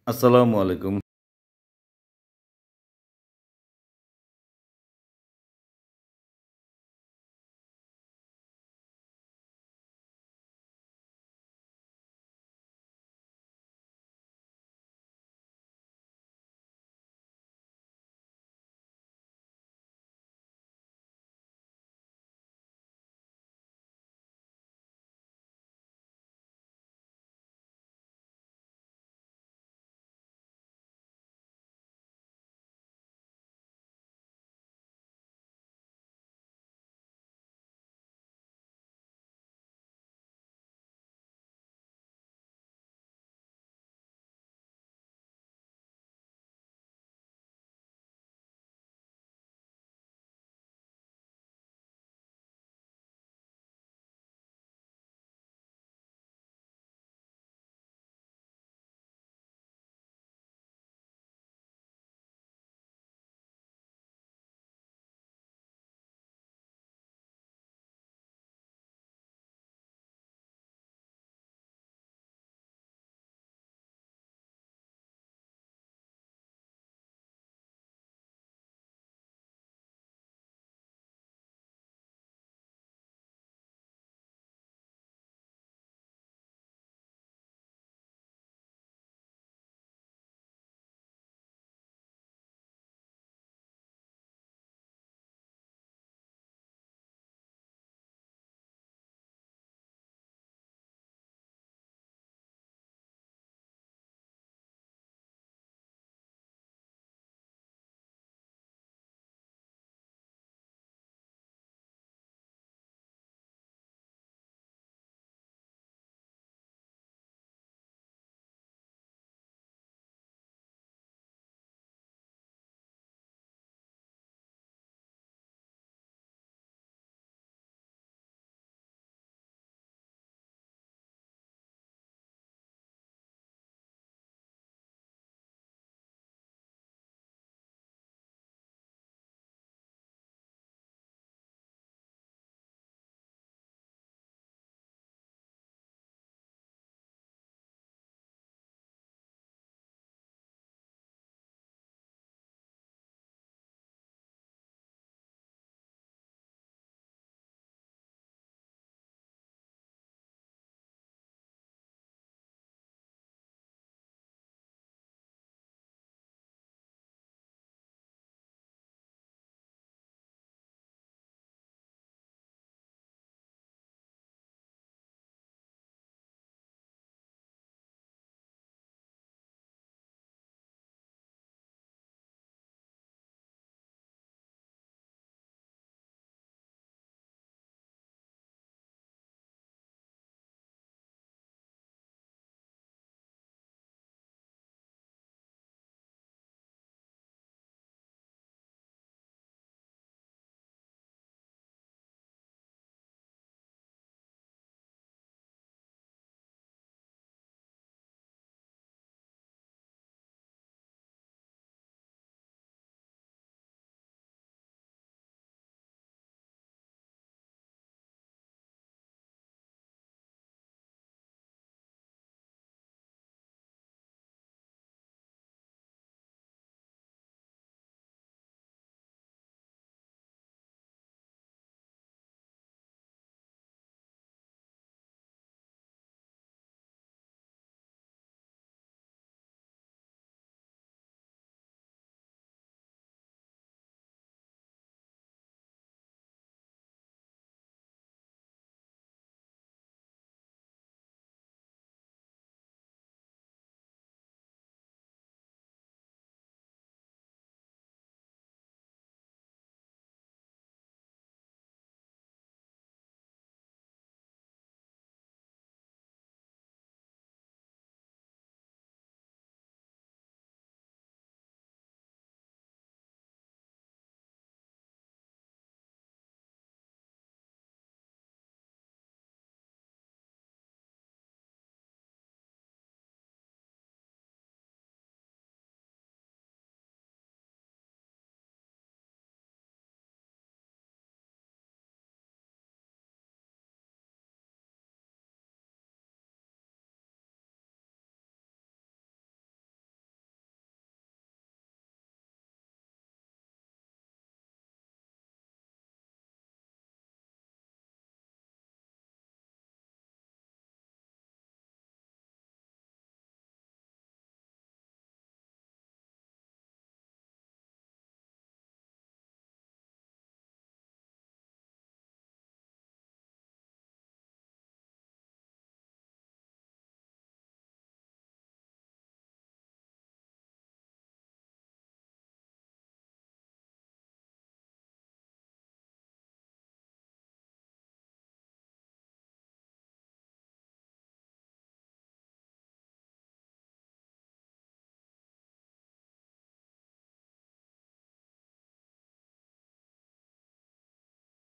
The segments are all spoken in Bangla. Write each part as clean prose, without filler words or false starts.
আসসালামু আলাইকুম।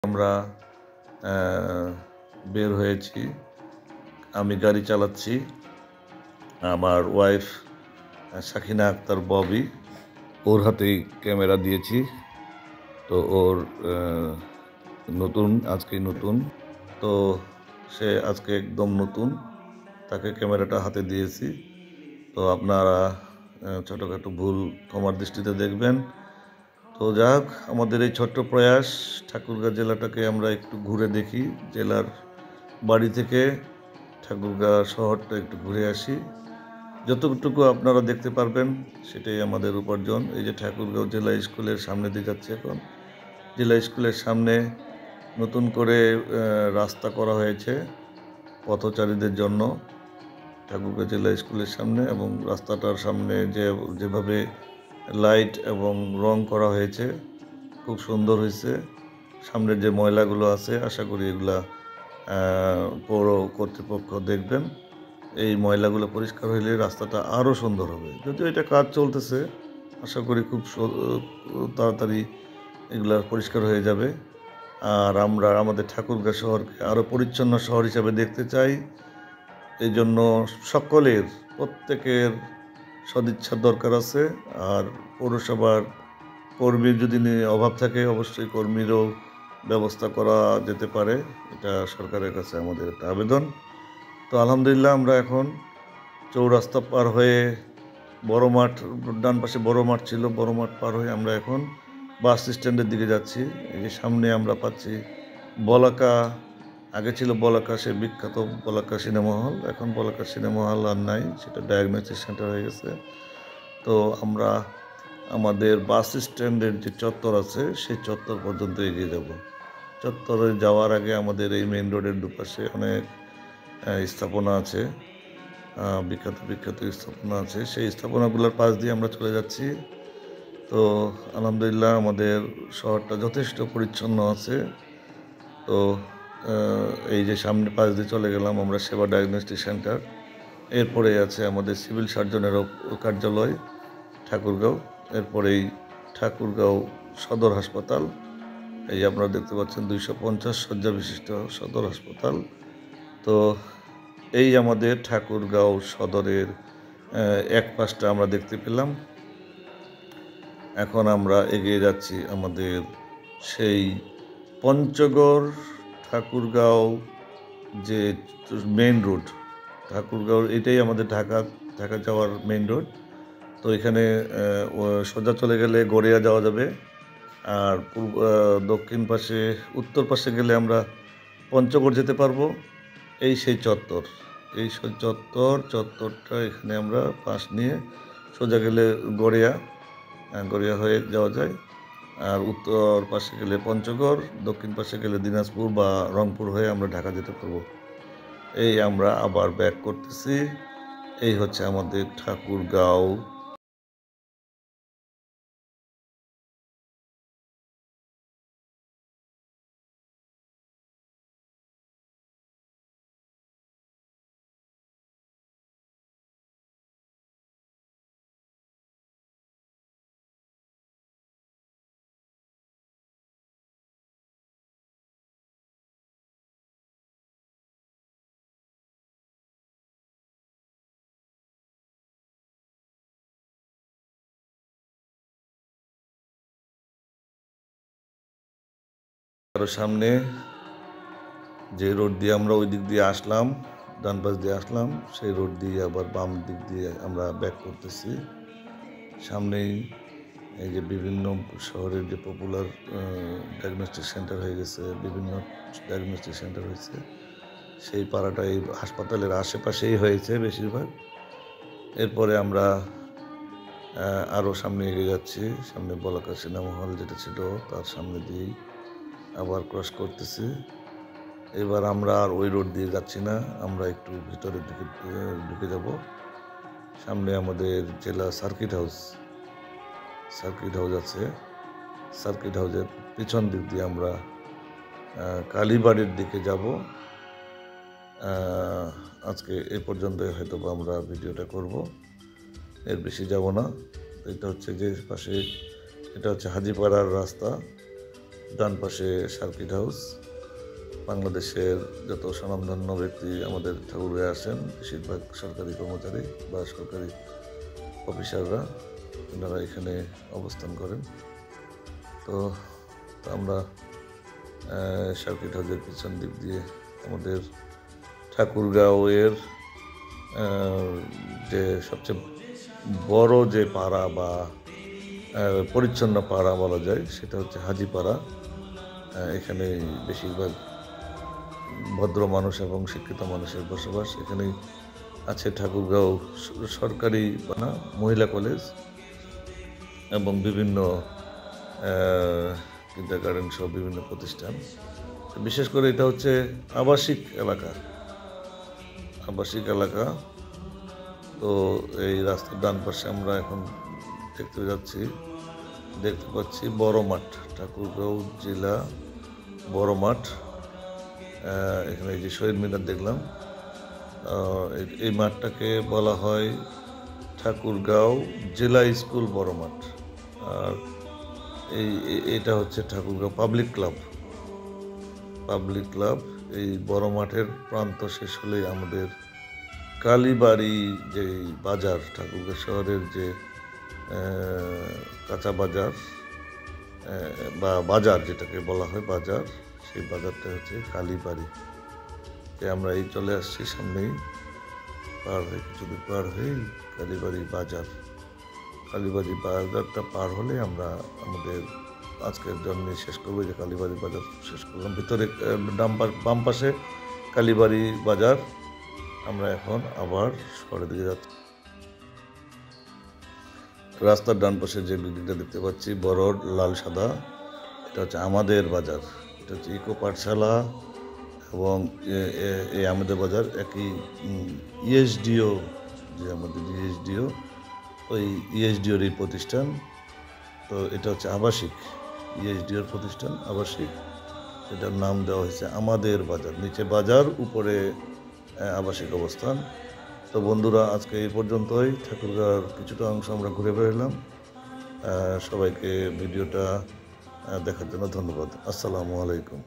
আমরা বের হয়েছি। আমি গাড়ি চালাচ্ছি, আমার ওয়াইফ সাকিনা আক্তার ববি, ওর হাতেই ক্যামেরা দিয়েছি। তো ওর আজকেই নতুন, তো সে আজকে একদম নতুন, তাকে ক্যামেরাটা হাতে দিয়েছি। তো আপনারা ছোটোখাটো ভুল ক্ষমার দৃষ্টিতে দেখবেন। তো যাক, আমাদের এই ছোট্ট প্রয়াস ঠাকুরগাঁ জেলাটাকে আমরা একটু ঘুরে দেখি। জেলার বাড়ি থেকে ঠাকুরগাঁ শহরটা একটু ঘুরে আসি। যতটুকু আপনারা দেখতে পারবেন সেটাই আমাদের উপার্জন। এই যে ঠাকুরগাঁও জেলা স্কুলের সামনে দিয়ে যাচ্ছে এখন। জেলা স্কুলের সামনে নতুন করে রাস্তা করা হয়েছে পথচারীদের জন্য ঠাকুরগাঁও জেলা স্কুলের সামনে, এবং রাস্তাটার সামনে যেভাবে লাইট এবং রং করা হয়েছে খুব সুন্দর হয়েছে। সামনের যে ময়লাগুলো আছে, আশা করি এগুলা পৌর কর্তৃপক্ষ দেখবেন। এই ময়লাগুলো পরিষ্কার হইলে রাস্তাটা আরও সুন্দর হবে। যদিও এটা কাজ চলতেছে, আশা করি খুব তাড়াতাড়ি এগুলা পরিষ্কার হয়ে যাবে। আর আমরা আমাদের ঠাকুরগাঁ শহরকে আরও পরিচ্ছন্ন শহর হিসাবে দেখতে চাই। এই জন্য প্রত্যেকের সদিচ্ছার দরকার আছে। আর পৌরসভার কর্মীর যদি অভাব থাকে, অবশ্যই কর্মীরও ব্যবস্থা করা যেতে পারে। এটা সরকারের কাছে আমাদের একটা আবেদন। তো আলহামদুলিল্লাহ, আমরা এখন চৌরাস্তা পার হয়ে বড় মাঠ, ডান পাশে বড় মাঠ ছিল, বড় মাঠ পার হয়ে আমরা এখন বাস স্ট্যান্ডের দিকে যাচ্ছি। এই যে সামনে আমরা পাচ্ছি বলাকা, আগে ছিল বলাকা, সে বিখ্যাত বলাকা সিনেমা হল। এখন বলাকা সিনেমা হল আর নাই, সেটা ডায়াগনস্টিক সেন্টার হয়ে গেছে। তো আমরা আমাদের বাস স্ট্যান্ডের যে চত্বর আছে সেই চত্বর পর্যন্ত এগিয়ে যাব। চত্বরে যাওয়ার আগে আমাদের এই মেইন রোডের দুপাশে অনেক স্থাপনা আছে, বিখ্যাত স্থাপনা আছে। সেই স্থাপনাগুলোর পাশ দিয়ে আমরা চলে যাচ্ছি। তো আলহামদুলিল্লাহ, আমাদের শহরটা যথেষ্ট পরিচ্ছন্ন আছে। তো এই যে সামনে পাশ দিয়ে চলে গেলাম আমরা সেবা ডায়াগনস্টিক সেন্টার, এরপরে আছে আমাদের সিভিল সার্জনেরও কার্যালয় ঠাকুরগাঁও, এরপরেই ঠাকুরগাঁও সদর হাসপাতাল। এই যে আপনারা দেখতে পাচ্ছেন 250 শয্যা বিশিষ্ট সদর হাসপাতাল। তো এই আমাদের ঠাকুরগাঁও সদরের এক পাশটা আমরা দেখতে পেলাম। এখন আমরা এগিয়ে যাচ্ছি আমাদের সেই পঞ্চগড় ঠাকুরগাঁও যে মেইন রোড, ঠাকুরগাঁও এটাই আমাদের ঢাকা যাওয়ার মেইন রোড। তো এখানে সোজা চলে গেলে গড়িয়া যাওয়া যাবে, আর দক্ষিণ পাশে উত্তর পাশে গেলে আমরা পঞ্চগড় যেতে পারবো। এই সেই চত্বর, এই সেই চত্বরটা এখানে আমরা পাশ নিয়ে সোজা গেলে গড়িয়া হয়ে যাওয়া যায়। আর উত্তর পাশে গেলে পঞ্চগড়, দক্ষিণ পাশে গেলে দিনাজপুর বা রংপুর হয়ে আমরা ঢাকা যেতে পারবো। এই আমরা আবার ব্যাক করতেছি। এই হচ্ছে আমাদের ঠাকুরগাঁও। আরও সামনে যে রোড দিয়ে আমরা ওই দিক দিয়ে আসলাম, ডান পাশ দিয়ে আসলাম, সেই রোড দিয়ে আবার বাম দিক দিয়ে আমরা ব্যাক করতেছি। সামনেই এই যে বিভিন্ন শহরের যে পপুলার ডায়াগনস্টিক সেন্টার হয়ে গেছে, বিভিন্ন ডায়াগনস্টিক সেন্টার হয়েছে, সেই পাড়াটা এই হাসপাতালের আশেপাশেই হয়েছে বেশিরভাগ। এরপরে আমরা আরও সামনে এগিয়ে যাচ্ছি। সামনে বলাকা সিনেমা হল যেটা ছিল তার সামনে দিয়েই আবার ক্রস করতেছি। এবার আমরা আর ওই রোড দিয়ে যাচ্ছি না, আমরা একটু ভিতরের দিকে ঢুকে যাব। সামনে আমাদের জেলা সার্কিট হাউস আছে। সার্কিট হাউসের পিছন দিক দিয়ে আমরা কালীবাড়ির দিকে যাব। আজকে এ পর্যন্তই হয়তো আমরা ভিডিওটা করব, এর বেশি যাব না। এটা হচ্ছে হাজিপাড়ার রাস্তা। ডান পাশে সার্কিট হাউস। বাংলাদেশের যত স্বনামধন্য ব্যক্তি আমাদের ঠাকুরগাঁয়ে আসেন, বেশিরভাগ সরকারি কর্মচারী বা সরকারি অফিসাররা, এনারা এখানে অবস্থান করেন। তো আমরা সার্কিট হাউসের পিছন দিক দিয়ে আমাদের ঠাকুরগাঁওয়ের যে সবচেয়ে বড় যে পাড়া বা পরিচ্ছন্ন পাড়া বলা যায়, সেটা হচ্ছে হাজিপাড়া। এখানে বেশিরভাগ ভদ্র মানুষ এবং শিক্ষিত মানুষের বসবাস। এখানেই আছে ঠাকুরগাঁও সরকারি মহিলা কলেজ এবং বিভিন্ন কিন্ডারগার্টেন সহ বিভিন্ন প্রতিষ্ঠান। বিশেষ করে এটা হচ্ছে আবাসিক এলাকা। তো এই রাস্তার ডান পাশে আমরা এখন দেখতে পাচ্ছি বড় মাঠ, ঠাকুরগাঁও জেলা বড় মাঠ। এখানে এই যে শহীদ মিনার দেখলাম, এই মাঠটাকে বলা হয় ঠাকুরগাঁও জেলা স্কুল বড় মাঠ। আর এটা হচ্ছে ঠাকুরগাঁও পাবলিক ক্লাব। এই বড় মাঠের প্রান্ত শেষ হলেই আমাদের কালীবাড়ি যে বাজার, ঠাকুরগাঁও শহরের যে কাঁচা বাজার বা বাজার যেটাকে বলা হয় বাজার, সেই বাজারটা হচ্ছে কালীবাড়ি। আমরা এই চলে আসছি সামনেই, কিছুদূর পার হয়ে কালীবাড়ি বাজারটা পার হলে আমরা আমাদের আজকের জন্য শেষ করবো। যে কালীবাড়ি বাজার শেষ করলাম, ভিতরে বাম পাশে কালীবাড়ি বাজার। আমরা এখন আবার শহরের দিকে যাচ্ছি। রাস্তার ডান পাশে যে বিল্ডিংটা দেখতে পাচ্ছি বড় লাল সাদা, এটা হচ্ছে আমাদের বাজার। এটা হচ্ছে ইকো পাঠশালা এবং এই আমাদের বাজার একই ইএসডিও, যে আমাদের ইএসডিও, ওই ইএসডিওর এই প্রতিষ্ঠান। তো এটা হচ্ছে আবাসিক, ইএসডিওর প্রতিষ্ঠান আবাসিক, এটার নাম দেওয়া হয়েছে আমাদের বাজার। নিচে বাজার, উপরে আবাসিক অবস্থান। তো বন্ধুরা, আজকে এই পর্যন্তই। ঠাকুরগাঁওর কিছুটা অংশ আমরা ঘুরে বেড়ালাম। সবাইকে ভিডিওটা দেখার জন্য ধন্যবাদ। আসসালামু আলাইকুম।